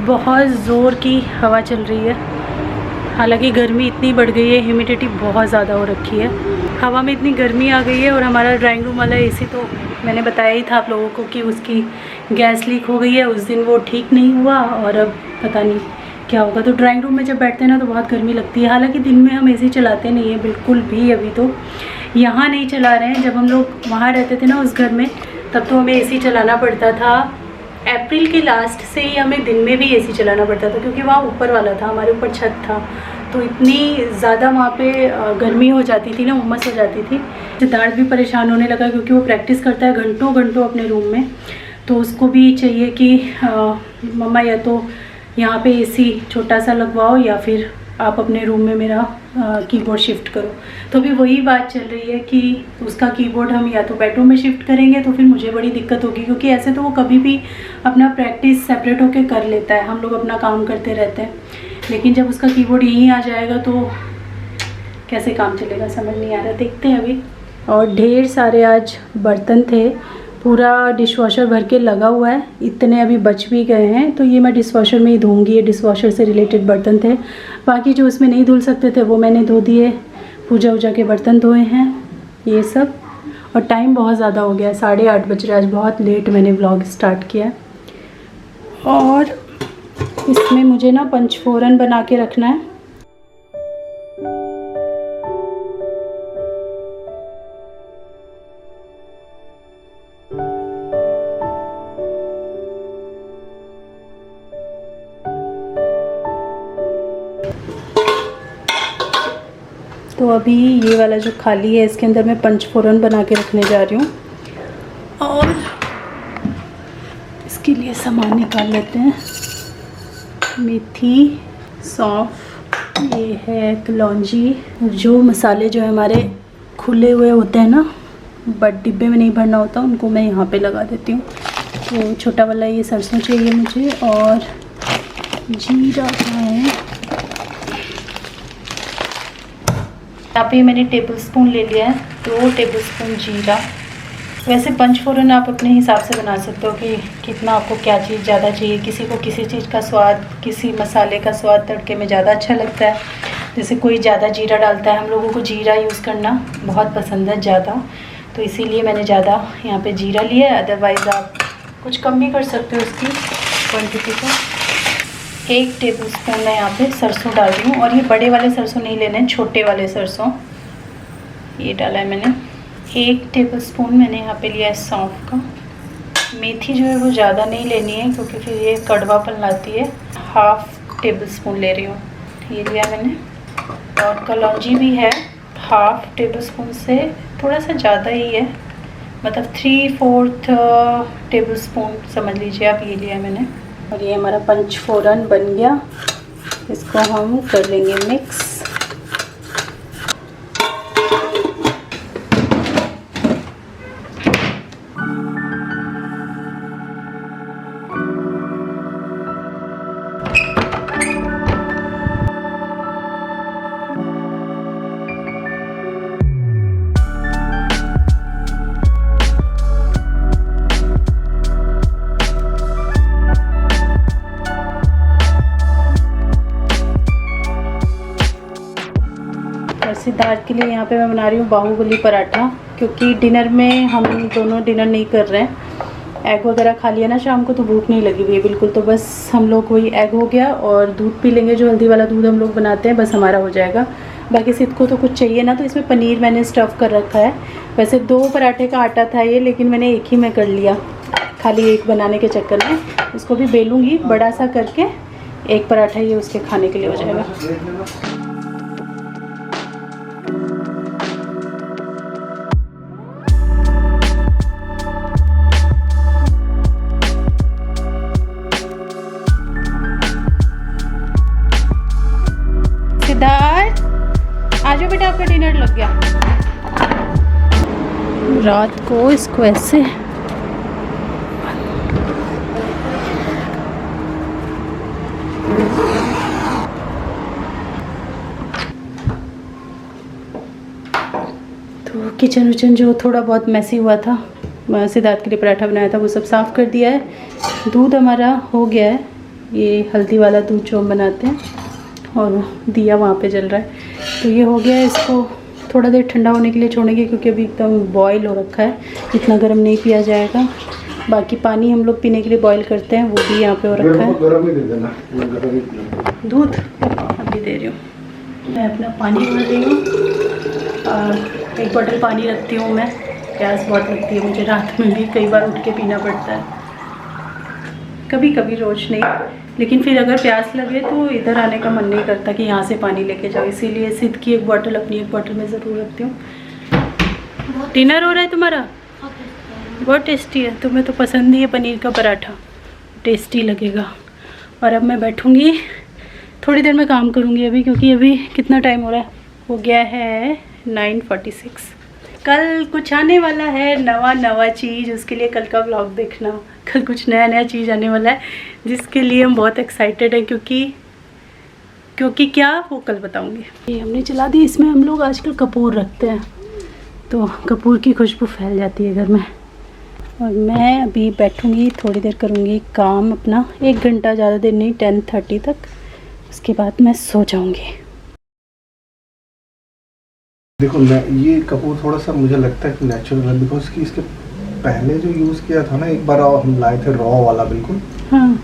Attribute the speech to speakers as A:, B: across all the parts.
A: बहुत ज़ोर की हवा चल रही है। हालांकि गर्मी इतनी बढ़ गई है, ह्यूमिडिटी बहुत ज़्यादा हो रखी है, हवा में इतनी गर्मी आ गई है। और हमारा ड्राइंग रूम वाला एसी तो मैंने बताया ही था आप लोगों को कि उसकी गैस लीक हो गई है। उस दिन वो ठीक नहीं हुआ और अब पता नहीं क्या होगा। तो ड्राइंग रूम में जब बैठते हैं ना तो बहुत गर्मी लगती है। हालांकि दिन में हम एसी चलाते नहीं हैं बिल्कुल भी, अभी तो यहाँ नहीं चला रहे हैं। जब हम लोग वहाँ रहते थे ना उस घर में, तब तो हमें एसी चलाना पड़ता था। अप्रैल के लास्ट से ही हमें दिन में भी एसी चलाना पड़ता था, क्योंकि वहाँ ऊपर वाला था, हमारे ऊपर छत था, तो इतनी ज़्यादा वहाँ पे गर्मी हो जाती थी ना, उमस हो जाती थी। सिद्धार्थ भी परेशान होने लगा, क्योंकि वो प्रैक्टिस करता है घंटों घंटों अपने रूम में, तो उसको भी चाहिए कि मम्मा या तो यहाँ पे एसी छोटा सा लगवाओ या फिर आप अपने रूम में मेरा कीबोर्ड शिफ्ट करो। तो अभी वही बात चल रही है कि उसका कीबोर्ड हम या तो बेडरूम में शिफ्ट करेंगे, तो फिर मुझे बड़ी दिक्कत होगी, क्योंकि ऐसे तो वो कभी भी अपना प्रैक्टिस सेपरेट होके कर लेता है, हम लोग अपना काम करते रहते हैं। लेकिन जब उसका कीबोर्ड यहीं आ जाएगा तो कैसे काम चलेगा, समझ नहीं आ रहा। देखते हैं अभी। और ढेर सारे आज बर्तन थे, पूरा डिशवॉशर भर के लगा हुआ है, इतने अभी बच भी गए हैं, तो ये मैं डिशवॉशर में ही धोऊंगी। ये डिशवॉशर से रिलेटेड बर्तन थे, बाकी जो उसमें नहीं धुल सकते थे वो मैंने धो दिए। पूजा वूजा के बर्तन धोए हैं ये सब। और टाइम बहुत ज़्यादा हो गया, 8:30 बज रहे। आज बहुत लेट मैंने व्लॉग स्टार्ट किया है। और इसमें मुझे ना पंचफोरन बना के रखना है। तो अभी ये वाला जो खाली है इसके अंदर मैं पंचफोरन बना के रखने जा रही हूँ। और इसके लिए सामान निकाल लेते हैं। मेथी, सौंफ, ये है कलौंजी। जो मसाले जो है हमारे खुले हुए होते हैं ना, बट डिब्बे में नहीं भरना होता, उनको मैं यहाँ पे लगा देती हूँ। तो छोटा वाला ये सरसों चाहिए मुझे, और जीरा है। यहाँ पे मैंने टेबल स्पून ले लिया है, 2 टेबल स्पून जीरा। वैसे पंचफोरन आप अपने हिसाब से बना सकते हो कि कितना आपको क्या चीज़ ज़्यादा चाहिए। किसी को किसी चीज़ का स्वाद, किसी मसाले का स्वाद तड़के में ज़्यादा अच्छा लगता है, जैसे कोई ज़्यादा जीरा डालता है। हम लोगों को जीरा यूज़ करना बहुत पसंद है ज़्यादा, तो इसीलिए मैंने ज़्यादा यहाँ पे जीरा लिया है। अदरवाइज़ आप कुछ कम भी कर सकते हो उसकी क्वान्टिटी को। 1 टेबल स्पून मैं यहाँ पे सरसों डाल रही हूँ, और ये बड़े वाले सरसों नहीं लेने, छोटे वाले सरसों ये डाला है मैंने। 1 टेबल स्पून मैंने यहाँ पे लिया है सौंफ का। मेथी जो है वो ज़्यादा नहीं लेनी है, क्योंकि फिर ये कड़वापन लाती है। 1/2 टेबल स्पून ले रही हूँ, ये लिया मैंने। और कलौंजी भी है 1/2 टेबल स्पून से थोड़ा सा ज़्यादा ही है, मतलब 3/4 टेबल स्पून समझ लीजिए आप, ये लिया मैंने। और ये हमारा पंचफोरन बन गया, इसको हम कर लेंगे मिक्स। सिद्धार्थ के लिए यहाँ पे मैं बना रही हूँ बाहुबली पराठा, क्योंकि डिनर में हम दोनों डिनर नहीं कर रहे हैं। एग वगैरह खा लिया ना शाम को, तो भूख नहीं लगी हुई है बिल्कुल। तो बस हम लोग वही एग हो गया और दूध पी लेंगे, जो हल्दी वाला दूध हम लोग बनाते हैं, बस हमारा हो जाएगा। बाकी सिद्ध को तो कुछ चाहिए ना, तो इसमें पनीर मैंने स्टफ़ कर रखा है। वैसे 2 पराठे का आटा था ये, लेकिन मैंने एक ही में कर लिया, खाली एक बनाने के चक्कर में। इसको भी बेलूँगी बड़ा सा करके, 1 पराठा ये उसके खाने के लिए हो जाएगा। सिद्धार्थ आजो बेटा, आपका डिनर लग गया। रात को इसको ऐसे तो किचन विचन जो थोड़ा बहुत मैसी हुआ था, सिद्धार्थ के लिए पराठा बनाया था, वो सब साफ़ कर दिया है। दूध हमारा हो गया है, ये हल्दी वाला दूध जो हम बनाते हैं, और दिया वहाँ पे जल रहा है। तो ये हो गया, इसको थोड़ा देर ठंडा होने के लिए छोड़ेंगे क्योंकि अभी एकदम बॉयल हो रखा है, इतना गर्म नहीं पिया जाएगा। बाकी पानी हम लोग पीने के लिए बॉयल करते हैं, वो भी यहाँ पे हो रखा है।
B: गरम ही दे देना,
A: दूध अभी दे रही हूँ मैं। अपना पानी भर रही हूँ, 1 बॉटल पानी रखती हूँ मैं। प्यास बहुत लगती है मुझे, रात में भी कई बार उठ के पीना पड़ता है, कभी कभी, रोज़ नहीं। लेकिन फिर अगर प्यास लगे तो इधर आने का मन नहीं करता कि यहाँ से पानी लेके जाओ, इसीलिए सिद्ध की 1 बॉटल अपनी 1 बॉटल में ज़रूर रखती हूँ। डिनर हो रहा है तुम्हारा? बहुत टेस्टी है, तुम्हें तो पसंद ही है पनीर का पराठा, टेस्टी लगेगा। और अब मैं बैठूँगी, थोड़ी देर में काम करूँगी अभी, क्योंकि अभी कितना टाइम हो रहा है, हो गया है 9:46। कल कुछ आने वाला है नवा चीज़, उसके लिए कल का व्लॉग देखना। कल कुछ नया चीज़ आने वाला है जिसके लिए हम बहुत एक्साइटेड हैं, क्योंकि क्या, वो कल बताऊँगी। ये हमने चला दी, इसमें हम लोग आजकल कपूर रखते हैं, तो कपूर की खुशबू फैल जाती है घर में। और मैं अभी बैठूँगी, थोड़ी देर करूँगी काम अपना, 1 घंटा, ज़्यादा देर नहीं, 10:30 तक। उसके बाद मैं सो जाऊँगी।
B: देखो ये कपूर थोड़ा सा मुझे लगता है नेचुरल है, बिकॉज कि इसके पहले जो यूज़ किया था ना, एक बार हम लाए थे रॉ वाला बिल्कुल।
A: हाँ।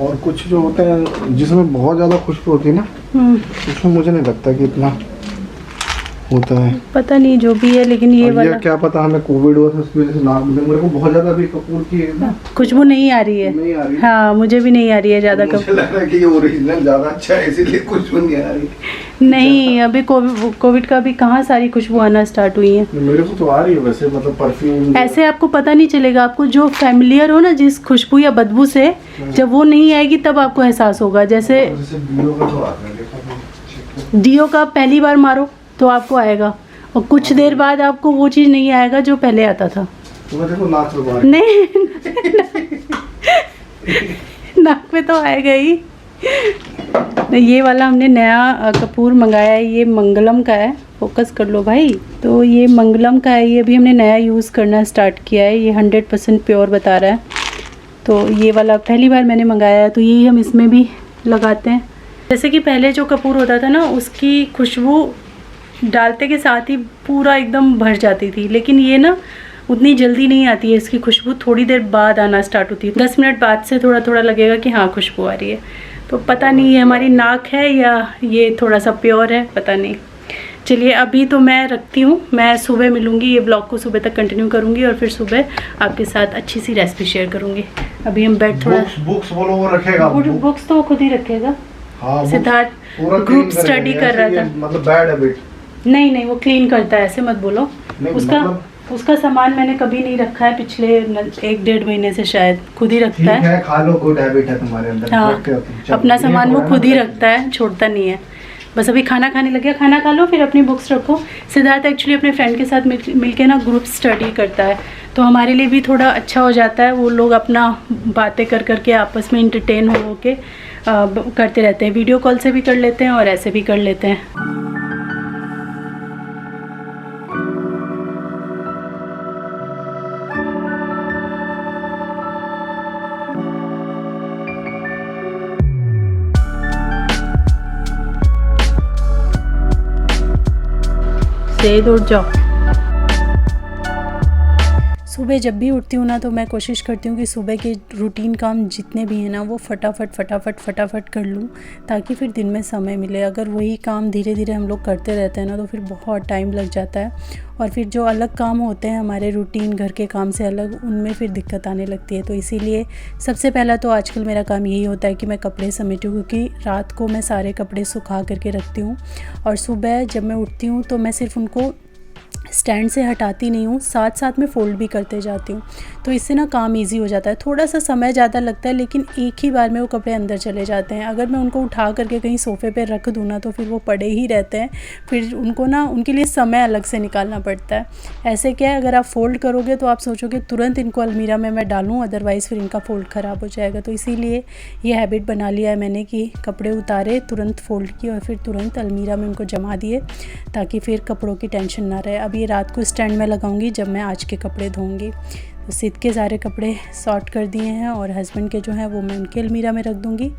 B: और कुछ जो होते हैं जिसमें बहुत ज़्यादा खुशबू होती है ना, उसमें मुझे नहीं लगता कि इतना होता है।
A: पता नहीं जो भी है, लेकिन ये वाला
B: क्या पता, हमें कोविड हुआ था उसकी वजह से नाक में मेरे को बहुत ज़्यादा भी कपूर की
A: खुशबू नहीं आ रही है।
B: नहीं आ रही।
A: हाँ, मुझे भी नहीं आ रही है ज़्यादा कपूर।
B: मुझे लग रहा है कि ये ओरिजिनल ज़्यादा अच्छा है, इसीलिए खुशबू नहीं आ रही।
A: नहीं, अभी कोविड का भी कहाँ सारी खुशबू आना स्टार्ट हुई है।
B: मेरे को तो आ रही है वैसे, मतलब परफ्यूम। ऐसे
A: आपको पता नहीं चलेगा, आपको जो फैमिलियर हो ना जिस खुशबू या बदबू से, जब वो नहीं आएगी तब आपको एहसास होगा। जैसे डीओ का पहली बार मारो तो आपको आएगा, और कुछ देर बाद आपको वो चीज़ नहीं आएगा जो पहले आता था।
B: तो देखो नाक
A: नहीं नाक पे तो आएगा ही। ये वाला हमने नया कपूर मंगाया है, ये मंगलम का है, फोकस कर लो भाई। तो ये मंगलम का है, ये अभी हमने नया यूज़ करना स्टार्ट किया है, ये 100% प्योर बता रहा है। तो ये वाला पहली बार मैंने मंगाया है, तो यही हम इसमें भी लगाते हैं। जैसे कि पहले जो कपूर होता था ना, उसकी खुशबू डालते के साथ ही पूरा एकदम भर जाती थी, लेकिन ये ना उतनी जल्दी नहीं आती है, इसकी खुशबू थोड़ी देर बाद आना स्टार्ट होती है। 10 मिनट बाद से थोड़ा थोड़ा लगेगा कि हाँ खुशबू आ रही है। तो पता नहीं ये हमारी नाक है या ये थोड़ा सा प्योर है, पता नहीं। चलिए अभी तो मैं रखती हूँ, मैं सुबह मिलूँगी, ये ब्लॉग को सुबह तक कंटिन्यू करूँगी और फिर सुबह आपके साथ अच्छी सी रेसिपी शेयर करूँगी। अभी हम बैठ थोड़ा
B: बुक्स बोलो वो रखेगा,
A: बुक्स तो वो खुद ही रखेगा।
B: हाँ,
A: सिद्धार्थ ग्रुप स्टडी कर रहा था।
B: मतलब बैड हैबिट
A: नहीं, वो क्लीन करता है, ऐसे मत बोलो। उसका सामान मैंने कभी नहीं रखा है, पिछले 1-1.5 महीने से शायद खुद ही रखता है।
B: खा लो, गुड हैबिट है तुम्हारे अंदर।
A: हाँ, अपना सामान वो खुद ही रखता है, छोड़ता नहीं है। बस अभी खाना खाने लगे, खाना खा लो फिर अपनी बुक्स रखो। सिद्धार्थ एक्चुअली अपने फ्रेंड के साथ मिलके ना ग्रुप स्टडी करता है, तो हमारे लिए भी थोड़ा अच्छा हो जाता है। वो लोग अपना बातें कर करके आपस में इंटरटेन हो के करते रहते हैं। वीडियो कॉल से भी कर लेते हैं और ऐसे भी कर लेते हैं। उठ जाओ। सुबह जब भी उठती हूँ ना, तो मैं कोशिश करती हूँ कि सुबह के रूटीन काम जितने भी हैं ना, वो फटाफट कर लूँ, ताकि फिर दिन में समय मिले। अगर वही काम धीरे धीरे हम लोग करते रहते हैं ना, तो फिर बहुत टाइम लग जाता है, और फिर जो अलग काम होते हैं हमारे रूटीन घर के काम से अलग, उनमें फिर दिक्कत आने लगती है। तो इसीलिए सबसे पहला तो आजकल मेरा काम यही होता है कि मैं कपड़े समेटूँ, क्योंकि रात को मैं सारे कपड़े सुखा करके रखती हूँ, और सुबह जब मैं उठती हूँ तो मैं सिर्फ उनको स्टैंड से हटाती नहीं हूँ, साथ साथ में फ़ोल्ड भी करते जाती हूँ। तो इससे ना काम इजी हो जाता है। थोड़ा सा समय ज़्यादा लगता है, लेकिन एक ही बार में वो कपड़े अंदर चले जाते हैं। अगर मैं उनको उठा करके कहीं सोफ़े पे रख दूँ ना, तो फिर वो पड़े ही रहते हैं। फिर उनको ना, उनके लिए समय अलग से निकालना पड़ता है। ऐसे क्या है, अगर आप फ़ोल्ड करोगे तो आप सोचोगे तुरंत इनको अलमीरा में मैं डालूँ, अदरवाइज़ फिर इनका फ़ोल्ड ख़राब हो जाएगा। तो इसीलिए ये हैबिट बना लिया है मैंने कि कपड़े उतारे, तुरंत फ़ोल्ड किए और फिर तुरंत अलमीरा में उनको जमा दिए, ताकि फिर कपड़ों की टेंशन ना रहे। अब ये रात को स्टैंड में लगाऊंगी जब मैं आज के कपड़े धोऊंगी। सिद्ध के सारे कपड़े सॉर्ट कर दिए हैं और हस्बैंड के जो हैं वो मैं उनके अलमीरा में रख दूँगी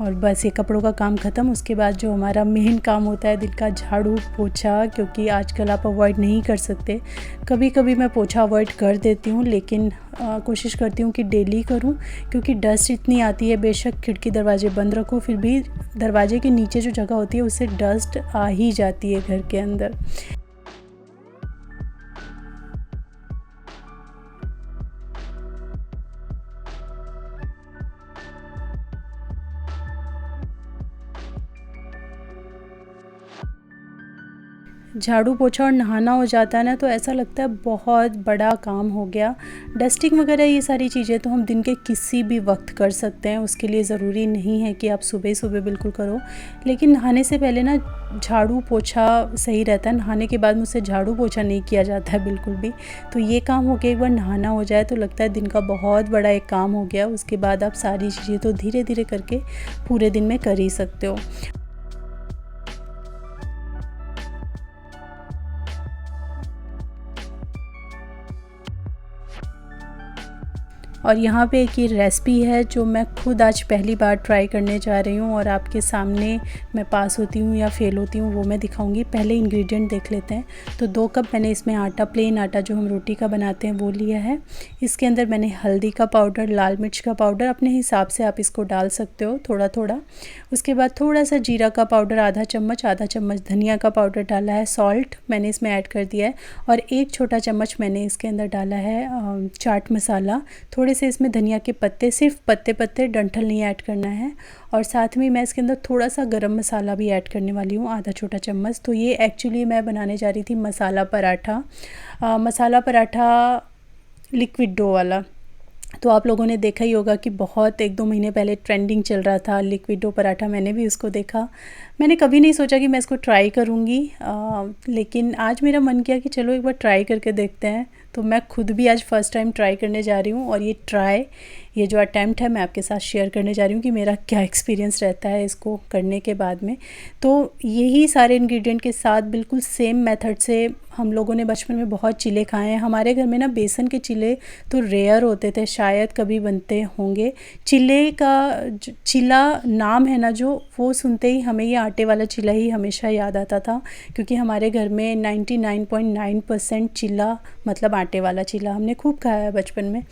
A: और बस ये कपड़ों का काम ख़त्म। उसके बाद जो हमारा मेन काम होता है दिन का, झाड़ू पोछा, क्योंकि आजकल आप अवॉइड नहीं कर सकते। कभी कभी मैं पोछा अवॉइड कर देती हूँ, लेकिन कोशिश करती हूँ कि डेली करूँ, क्योंकि डस्ट इतनी आती है। बेशक खिड़की दरवाजे बंद रखो, फिर भी दरवाजे के नीचे जो जगह होती है उससे डस्ट आ ही जाती है घर के अंदर। झाड़ू पोछा और नहाना हो जाता है ना, तो ऐसा लगता है बहुत बड़ा काम हो गया। डस्टिंग वगैरह ये सारी चीज़ें तो हम दिन के किसी भी वक्त कर सकते हैं, उसके लिए ज़रूरी नहीं है कि आप सुबह सुबह बिल्कुल करो। लेकिन नहाने से पहले ना झाड़ू पोछा सही रहता है। नहाने के बाद मुझसे झाड़ू पोछा नहीं किया जाता है बिल्कुल भी। तो ये काम हो गया, एक बार नहाना हो जाए तो लगता है दिन का बहुत बड़ा एक काम हो गया। उसके बाद आप सारी चीज़ें तो धीरे धीरे करके पूरे दिन में कर ही सकते हो। और यहाँ पे एक ये रेसिपी है जो मैं खुद आज पहली बार ट्राई करने जा रही हूँ और आपके सामने मैं पास होती हूँ या फेल होती हूँ वो मैं दिखाऊंगी। पहले इंग्रेडिएंट देख लेते हैं। तो 2 कप मैंने इसमें आटा, प्लेन आटा जो हम रोटी का बनाते हैं वो लिया है। इसके अंदर मैंने हल्दी का पाउडर, लाल मिर्च का पाउडर, अपने हिसाब से आप इसको डाल सकते हो थोड़ा थोड़ा। उसके बाद थोड़ा सा जीरा का पाउडर आधा चम्मच धनिया का पाउडर डाला है। सॉल्ट मैंने इसमें ऐड कर दिया है और 1 छोटा चम्मच मैंने इसके अंदर डाला है चाट मसाला। थोड़े से इसमें धनिया के पत्ते, सिर्फ पत्ते, डंठल नहीं ऐड करना है। और साथ में मैं इसके अंदर थोड़ा सा गरम मसाला भी ऐड करने वाली हूँ, आधा छोटा चम्मच। तो ये एक्चुअली मैं बनाने जा रही थी मसाला पराठा लिक्विड डो वाला। तो आप लोगों ने देखा ही होगा कि बहुत 1-2 महीने पहले ट्रेंडिंग चल रहा था लिक्विड डो पराठा। मैंने भी उसको देखा। मैंने कभी नहीं सोचा कि मैं इसको ट्राई करूँगी, लेकिन आज मेरा मन किया कि चलो एक बार ट्राई करके देखते हैं। तो मैं खुद भी आज फ़र्स्ट टाइम ट्राई करने जा रही हूँ और ये जो अटैम्प्ट है मैं आपके साथ शेयर करने जा रही हूँ कि मेरा क्या एक्सपीरियंस रहता है इसको करने के बाद में। तो यही सारे इंग्रेडिएंट के साथ बिल्कुल सेम मेथड से हम लोगों ने बचपन में बहुत चीले खाए हैं। हमारे घर में ना बेसन के चीले तो रेयर होते थे, शायद कभी बनते होंगे। चीला नाम है ना जो, वो सुनते ही हमें ये आटे वाला चीला ही हमेशा याद आता था, क्योंकि हमारे घर में 99.9% चीला मतलब आटे वाला चीला हमने खूब खाया है बचपन में।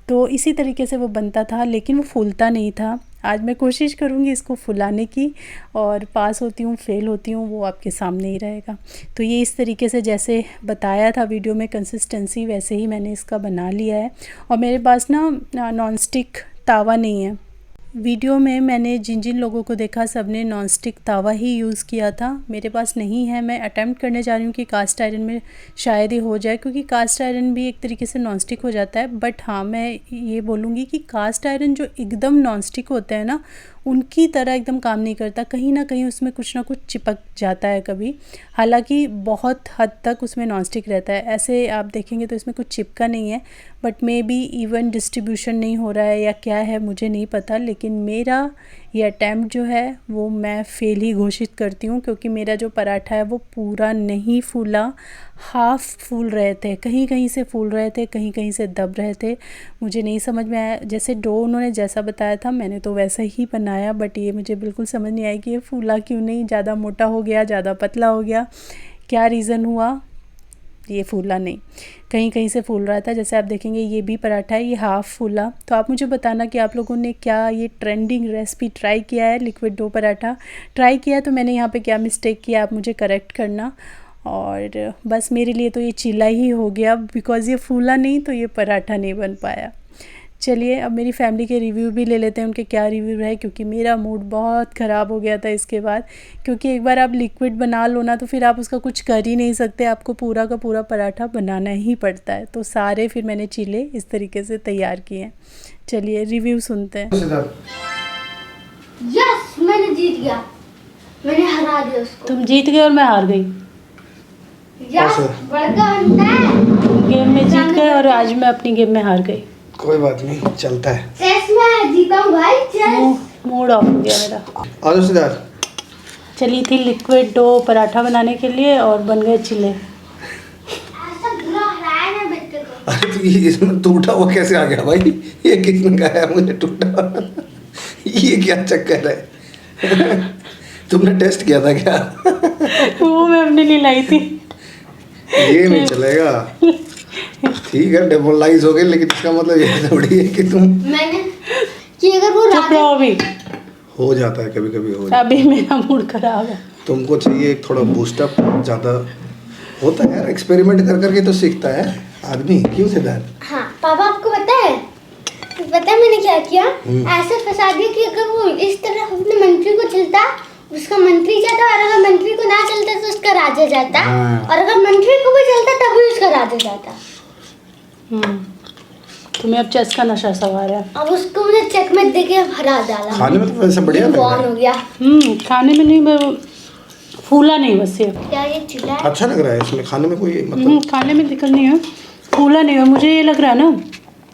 A: तो इसी तरीके से वो बनता था, लेकिन वो फूलता नहीं था। आज मैं कोशिश करूँगी इसको फुलाने की, और पास होती हूँ फेल होती हूँ वो आपके सामने ही रहेगा। तो ये इस तरीके से जैसे बताया था वीडियो में कंसिस्टेंसी, वैसे ही मैंने इसका बना लिया है। और मेरे पास ना नॉन स्टिक तावा नहीं है। वीडियो में मैंने जिन जिन लोगों को देखा सब ने नॉन स्टिक तावा ही यूज़ किया था, मेरे पास नहीं है। मैं अटैम्प्ट करने जा रही हूँ कि कास्ट आयरन में शायद ही हो जाए, क्योंकि कास्ट आयरन भी एक तरीके से नॉन स्टिक हो जाता है। बट हाँ, मैं ये बोलूँगी कि कास्ट आयरन जो एकदम नॉन स्टिक होते हैं ना, उनकी तरह एकदम काम नहीं करता। कहीं ना कहीं उसमें कुछ ना कुछ चिपक जाता है कभी। हालांकि बहुत हद तक उसमें नॉन स्टिक रहता है, ऐसे आप देखेंगे तो इसमें कुछ चिपका नहीं है। But may be even distribution नहीं हो रहा है या क्या है मुझे नहीं पता, लेकिन मेरा ये अटैम्प्ट जो है वो मैं फ़ेल ही घोषित करती हूँ, क्योंकि मेरा जो पराठा है वो पूरा नहीं फूला, हाफ़ फूल रहे थे। कहीं कहीं से फूल रहे थे, कहीं कहीं से दब रहे थे। मुझे नहीं समझ में आया, जैसे डो उन्होंने जैसा बताया था मैंने तो वैसा ही बनाया, बट ये मुझे बिल्कुल समझ नहीं आया कि ये फूला क्यों नहीं, ज़्यादा मोटा हो गया, ज़्यादा पतला हो गया, क्या रीज़न हुआ, ये फूला नहीं। कहीं कहीं से फूल रहा था। जैसे आप देखेंगे ये भी पराठा है, ये हाफ़ फूला। तो आप मुझे बताना कि आप लोगों ने क्या ये ट्रेंडिंग रेसिपी ट्राई किया है, लिक्विड डो पराठा ट्राई किया है, तो मैंने यहाँ पे क्या मिस्टेक किया आप मुझे करेक्ट करना। और बस मेरे लिए तो ये चीला ही हो गया, बिकॉज़ ये फूला नहीं तो ये पराठा नहीं बन पाया। चलिए अब मेरी फैमिली के रिव्यू भी ले लेते हैं, उनके क्या रिव्यू रहे, क्योंकि मेरा मूड बहुत ख़राब हो गया था इसके बाद। क्योंकि एक बार आप लिक्विड बना लो ना तो फिर आप उसका कुछ कर ही नहीं सकते, आपको पूरा का पूरा पराठा बनाना ही पड़ता है। तो सारे फिर मैंने चीले इस तरीके से तैयार किए हैं। चलिए रिव्यू सुनते हैं।
C: यस, मैंने जीत गया, मैंने हरा दिया उसको।
A: तुम जीत गए और मैं हार गई।
C: यस, बड़का बनता है।
A: गेम में जीत गए और आज मैं अपनी गेम में हार गई।
B: कोई बात नहीं, चलता है।
C: चेस में जीता हूँ भाई, चेस।
A: मूड ऑफ हो गया मेरा।
B: और सिद्धार्थ
A: चली थी लिक्विड डो पराठा बनाने के लिए और बन गए चिल्ले।
C: ऐसा बुरा हराया ना बच्चे को।
B: अरे तो ये इसमें टूटा हुआ कैसे आ गया भाई? ये किसने कहा है मुझे टूटा? ये क्या चक्कर है? तुमने टेस्ट किया था क्या?
A: वो मैं अपने लिए लाई थी।
B: ये नहीं चलेगा। ठीक है डेमोलाइज हो गए, लेकिन इसका मतलब ये थोड़ी है कि तुम
C: मैंने कि अगर वो
A: चुप रहो अभी।
B: हो जाता है कभी कभी हो जाता
A: अभी मेरा मूड खराब है।
B: है। तुमको चाहिए एक थोड़ा बूस्टअप। ज़्यादा होता है यार, एक्सपेरिमेंट कर करके तो सीखता है आदमी। क्यों सिद्धार्थ?
C: हाँ पापा आपको पता है मैंने क्या किया? ऐसे फंसा दिया कि अगर वो इस तरह अपने मंत्री को चलता, उसका मंत्री जाता, और अगर मंत्री को ना चलता तो उसका राजा जाता, और अगर मंत्री को भी चलता तब भी उसका राजा जाता।
A: तुम्हें अब चेस का नशा सवार है।
C: अब उसको मुझे चेक में देके हरा डाला।
B: खाने में तो वैसे बढ़िया लग रहा
C: कौन
B: है।
C: हो गया?
A: खाने में नहीं, फूला नहीं बस ये।
C: क्या ये चिल्ला है?
B: अच्छा लग रहा है इसमें खाने में, कोई मतलब
A: खाने में दिक्कत नहीं है, फूला नहीं है। मुझे ये लग रहा है ना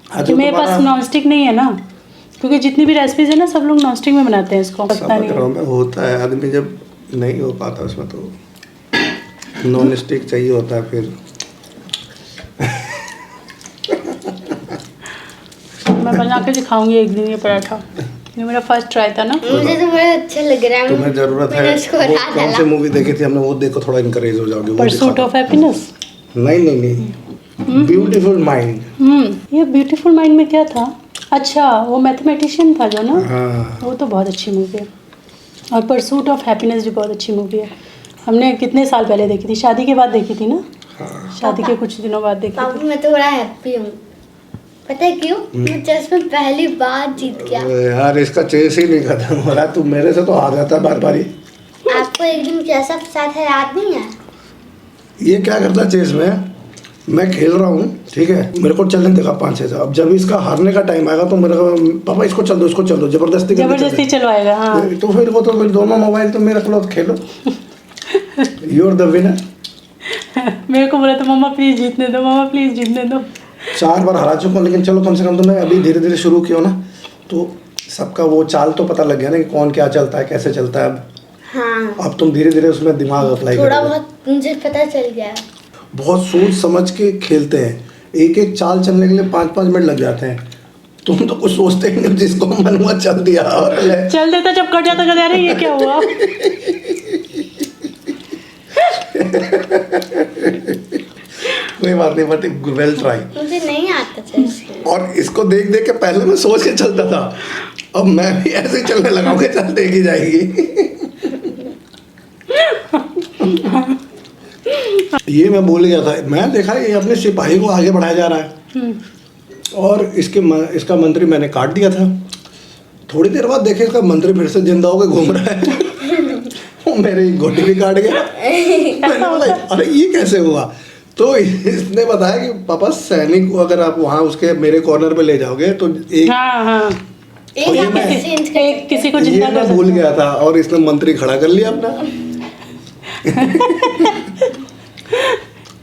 B: हाँ,
A: कि
B: जो
A: मेरे पास
B: तुम्हारा-
A: नॉन स्टिक नहीं है ना, क्योंकि जितनी भी रेसिपीज है ना सब लोग नॉन स्टिक में बनाते हैं इसको। पता
B: समझ
A: नहीं
B: रहा हूँ मैं, होता है आदमी जब नहीं हो पाता उसमें तो नॉन स्टिक चाहिए होता है फिर।
A: मैं बना के दिखाऊंगी एक दिन ये पराठा। ये मेरा फर्स्ट ट्राई था ना।
C: मुझे तो बड़ा अच्छा लग रहा है।
B: तुम्हें जरूरत है
C: मैंने उसको
B: वो
C: हरा
B: कौन सी
C: डाला।
B: मूवी देखी थी हमने, वो देखो थोड़ा इनकरेज हो जाओगे। वो
A: परसूट
B: दिखाओ।
A: Of happiness.
B: नहीं ब्यूटीफुल माइंड।
A: ये ब्यूटीफुल माइंड में क्या था? अच्छा वो मैथमेटिशियन था जो ना,
B: हाँ
A: वो तो बहुत अच्छी मूवी है। और परसूट ऑफ हैप्पीनेस भी बहुत अच्छी मूवी है। हमने कितने साल पहले देखी थी, शादी के बाद देखी थी ना।
B: हाँ।
A: शादी के कुछ दिनों बाद देखी
C: पापा
A: थी।
C: मैं तो बड़ा हैप्पी हूँ। पता है क्यों? मैं चेस में पहली बार जीत गया।
B: यार इसका चेस ही नहीं खत्म हो रहा। तू मेरे से तो हार जाता है बार बार ही।
C: आपको एक दिन कैसा फंसाया था याद नहीं है?
B: ये क्या करता है चेस में? मैं खेल रहा हूँ ठीक है, मेरे को चलने देगा 5-6 से। अब जब इसका हारने का टाइम आएगा तो मेरे को पापा इसको चल दो, इसको चल दो, जबरदस्ती करके
A: जबरदस्ती
B: चल
A: चलवाएगा। हाँ
B: दे। तो फिर वो तो फिर दोनों मोबाइल तो मेरा क्लोथ खेलो। You are the winner.
A: मेरे को बोला तो मम्मा प्लीज जीतने दो, मम्मा प्लीज जीतने दो।
B: 4 बार हरा चुका हूँ, लेकिन चलो कम से कम तुमने अभी धीरे धीरे शुरू किया ना, तो सबका वो चाल तो पता लग गया ना कि कौन क्या चलता है, कैसे चलता है।
C: हाँ
B: अब तुम धीरे धीरे उसमें दिमाग अप्लाई
C: थोड़ा
B: करोगे।
C: बहुत मुझे पता चल गया।
B: बहुत सोच समझ के खेलते हैं। एक एक चाल चलने के लिए 5-5 मिनट लग जाते हैं। तुम तो कुछ सोचते ही नहीं, जिसको मन हुआ चल दिया और ले।
A: चल देता जब कट जाता, कह रहे ये क्या हुआ।
B: कोई बात नहीं, बट वेल ट्राई।
C: मुझे नहीं आता चेस खेलना।
B: और इसको देख देख के पहले मैं सोच के चलता था, अब मैं भी ऐसे ही चलने लगा कि चल देखी जाएगी। ये मैं भूल गया था। मैं देखा ये अपने सिपाही को आगे बढ़ाया जा रहा है और इसका मंत्री मैंने काट दिया था। थोड़ी देर बाद देखे इसका मंत्री फिर से जिंदा होकर घूम रहा है। वो मेरे गोटी भी काट गया। मैंने बोला अरे ये कैसे हुआ? तो इसने बताया कि पापा सैनिक को अगर आप वहाँ उसके मेरे कॉर्नर पे ले जाओगे तो एक
A: हाँ हाँ
C: एक
B: ये
C: आप
B: मैं-
C: चेंज कर
A: एक किसी को
B: ये
A: जिंदा
B: मैं
A: कर
B: भूल
A: सकते
B: गया था और इसने मंत्री खड़ा कर लिया अपना।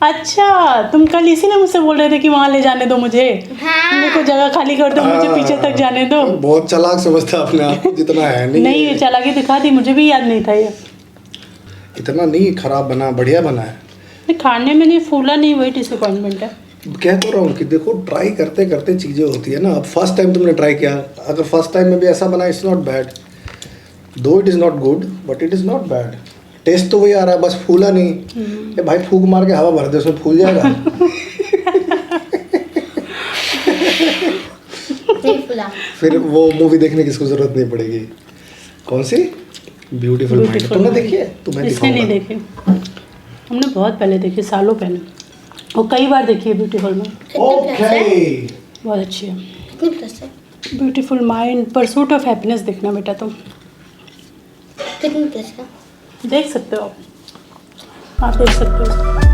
A: अच्छा तुम कल इसी ने मुझसे बोल रहे थे कि वहाँ ले जाने दो मुझे, मेरे को जगह खाली कर दो, मुझे पीछे तक जाने दो।
B: बहुत चालाक समझता अपने आप को, जितना है नहीं।
A: नहीं ये चालाकी दिखा दी, मुझे भी याद नहीं था ये।
B: इतना नहीं खराब बना, बढ़िया बना है।
A: नहीं, खाने में नहीं फूला नहीं, वही डिसअपॉइंटमेंट है।
B: कह तो रहा हूँ कि देखो ट्राई करते करते चीज़ें होती है ना। अब फर्स्ट टाइम तुमने ट्राई किया, अगर फर्स्ट टाइम में भी ऐसा बना, it's not bad. Though it is not good but it is not bad. Taste तो वही आ रहा है, बस फूला नहीं। ये भाई फूक मार के हवा भर दे, उसमें फूल जाएगा।
C: नहीं फुला।
B: फिर वो मूवी देखने की इसको जरूरत नहीं पड़ेगी। कौन सी? Beautiful mind. तुमने देखी है? तुम्हें
A: इसने नहीं
B: दिखाऊंगा।
A: देखी, हमने बहुत पहले देखी, सालों पहले, और कई बार देखी है ब्यूटीफुल माइंड।
C: कितने प्लस है?
B: ओके
A: बहुत अच्छी है
C: कितने प्लस है?
A: Beautiful mind. Pursuit of happiness देखना बेटा, तुम
C: कितने प्लस है?
A: देख सकते हो, आप देख सकते हो।